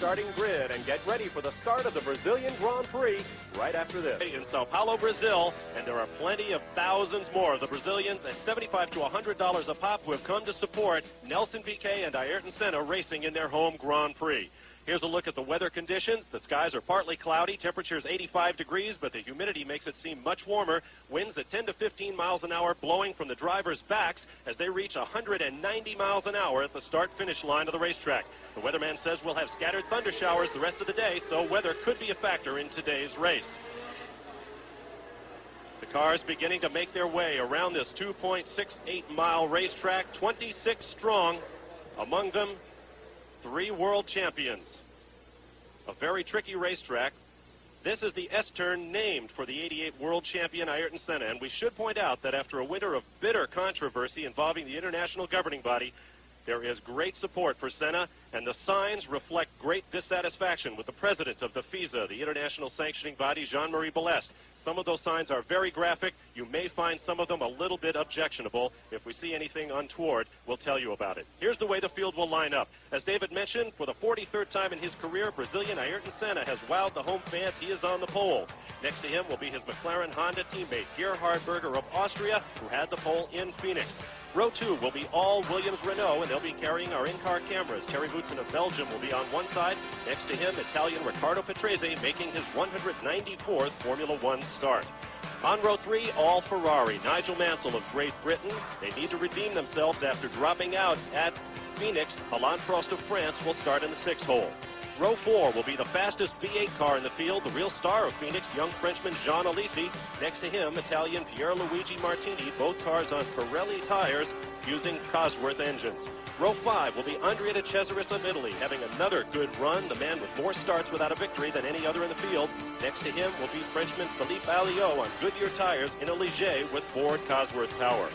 starting grid and get ready for the start of the Brazilian Grand Prix right after this. In Sao Paulo, Brazil, and there are plenty of thousands more of the Brazilians at $75 to $100 a pop who have come to support Nelson Piquet and Ayrton Senna racing in their home Grand Prix. Here's a look at the weather conditions. The skies are partly cloudy. Temperatures 85 degrees, but the humidity makes it seem much warmer. Winds at 10 to 15 miles an hour blowing from the drivers' backs as they reach 190 miles an hour at the start-finish line of the racetrack. The weatherman says we'll have scattered thunder showers the rest of the day, so weather could be a factor in today's race. The cars beginning to make their way around this 2.68-mile racetrack, 26 strong, among them 3 world champions. A very tricky racetrack. This is the S-turn named for the '88 world champion Ayrton Senna, and we should point out that after a winter of bitter controversy involving the international governing body, there is great support for Senna, and the signs reflect great dissatisfaction with the president of the FISA, the international sanctioning body, Jean-Marie Balest. Some of those signs are very graphic. You may find some of them a little bit objectionable. If we see anything untoward, we'll tell you about it. Here's the way the field will line up. As David mentioned, for the 43rd time in his career, Brazilian Ayrton Senna has wowed the home fans. He is on the pole. Next to him will be his McLaren Honda teammate, Gerhard Berger of Austria, who had the pole in Phoenix. Row 2 will be all Williams-Renault, and they'll be carrying our in-car cameras. Terry Boutsen of Belgium will be on one side. Next to him, Italian Riccardo Patrese making his 194th Formula One start. On row 3, all Ferrari. Nigel Mansell of Great Britain. They need to redeem themselves after dropping out at Phoenix. Alain Prost of France will start in the 6th hole. Row 4 will be the fastest V8 car in the field, the real star of Phoenix, young Frenchman Jean Alesi. Next to him, Italian Pierluigi Martini, both cars on Pirelli tires using Cosworth engines. Row 5 will be Andrea de Cesaris of Italy, having another good run, the man with more starts without a victory than any other in the field. Next to him will be Frenchman Philippe Alliot on Goodyear tires in a Ligier with Ford Cosworth power.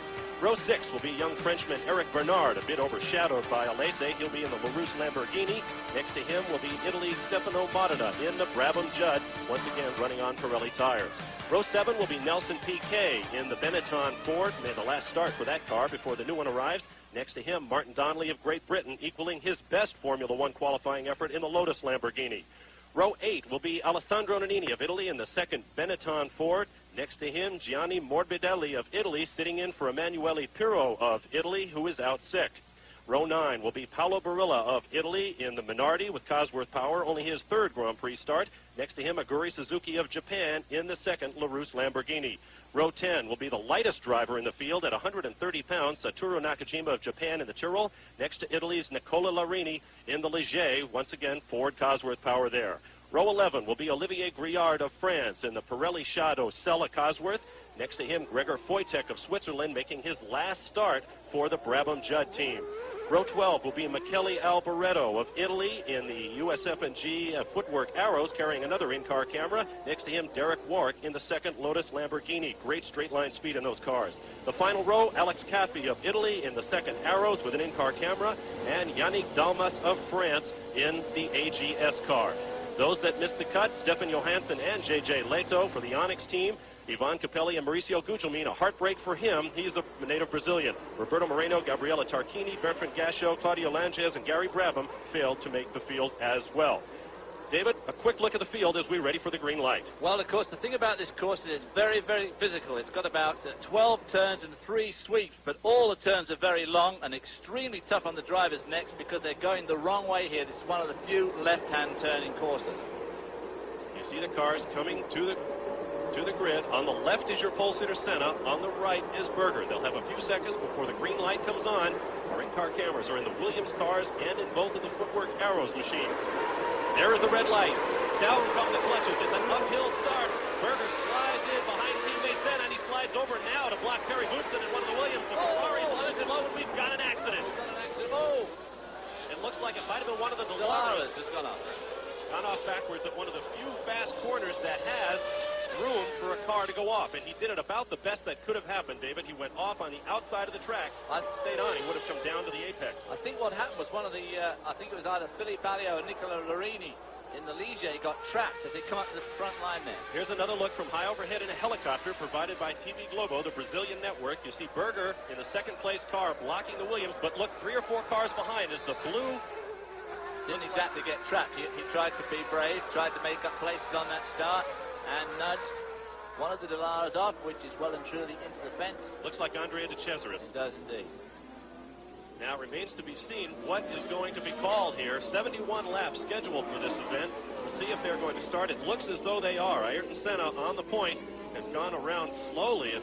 Row 6 will be young Frenchman Eric Bernard, a bit overshadowed by Alesi. He'll be in the LaRousse Lamborghini. Next to him will be Italy's Stefano Modena in the Brabham Judd, once again running on Pirelli tires. Row 7 will be Nelson Piquet in the Benetton Ford, made the last start for that car before the new one arrives. Next to him, Martin Donnelly of Great Britain, equaling his best Formula One qualifying effort in the Lotus Lamborghini. Row 8 will be Alessandro Nannini of Italy in the second Benetton Ford. Next to him, Gianni Morbidelli of Italy, sitting in for Emanuele Pirro of Italy, who is out sick. Row 9 will be Paolo Barilla of Italy in the Minardi with Cosworth power, only his 3rd Grand Prix start. Next to him, Aguri Suzuki of Japan in the 2nd LaRousse Lamborghini. Row 10 will be the lightest driver in the field at 130 pounds, Satoru Nakajima of Japan in the Tyrrell. Next to Italy's Nicola Larini in the Ligier, once again Ford Cosworth power there. Row 11 will be Olivier Griard of France in the Pirelli Shadow Sella Cosworth. Next to him, Gregor Foytek of Switzerland making his last start for the Brabham Judd team. Row 12 will be Michele Alboreto of Italy in the USF&G Footwork Arrows, carrying another in-car camera. Next to him, Derek Warwick in the 2nd Lotus Lamborghini. Great straight-line speed in those cars. The final row, Alex Caffi of Italy in the 2nd Arrows with an in-car camera, and Yannick Dalmas of France in the AGS car. Those that missed the cut, Stefan Johansson and J.J. Leto for the Onyx team. Ivan Capelli and Mauricio Gugelmin, a heartbreak for him. He's a native Brazilian. Roberto Moreno, Gabriela Tarquini, Bertrand Gachot, Claudio Langes, and Gary Brabham failed to make the field as well. David, a quick look at the field as we're ready for the green light. Well, of course, the thing about this course is it's very, very physical. It's got about 12 turns and 3 sweeps, but all the turns are very long and extremely tough on the drivers next because they're going the wrong way here. This is one of the few left-hand turning courses. You see the cars coming to the grid. On the left is your pole sitter Senna. On the right is Berger. They'll have a few seconds before the green light comes on. Our in-car cameras are in the Williams cars and in both of the Footwork Arrows machines. There is the red light. Down come the clutches. It's an uphill start. Berger slides in behind teammate Senna, and he slides over now to block Terry Boutsen in one of the Williams. The Ferrari is low, and we've got an accident. Oh! It looks like it might have been one of the Delaras has gone off. Gone off backwards at one of the few fast corners that has room for a car to go off, and he did it about the best that could have happened, David. He went off on the outside of the track. Stayed on, he would have come down to the apex. I think what happened was one of the, I think it was either Philippe Alliot or Nicola Larini in the Ligier got trapped as they come up to the front line there. Here's another look from high overhead in a helicopter provided by TV Globo, the Brazilian network. You see Berger in the 2nd place car blocking the Williams, but look, 3 or 4 cars behind is the blue Didn't exactly get trapped. He tried to be brave, tried to make up places on that start, and nudged one of the Dellaras off, which is well and truly into the fence. Looks like Andrea de Cesaris. It does indeed. Now it remains to be seen what is going to be called here. 71 laps scheduled for this event. We'll see if they're going to start. It looks as though they are. Ayrton Senna on the point has gone around slowly. It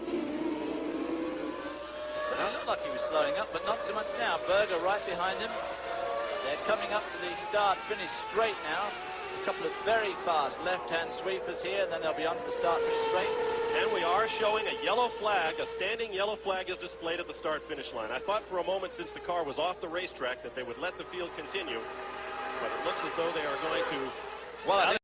looked like he was slowing up, but not so much now. Berger right behind him. They're coming up to the start-finish straight now. A couple of very fast left-hand sweepers here, and then they'll be on to the start-finish straight. And we are showing a yellow flag. A standing yellow flag is displayed at the start-finish line. I thought for a moment, since the car was off the racetrack, that they would let the field continue. But it looks as though they are going to... Well,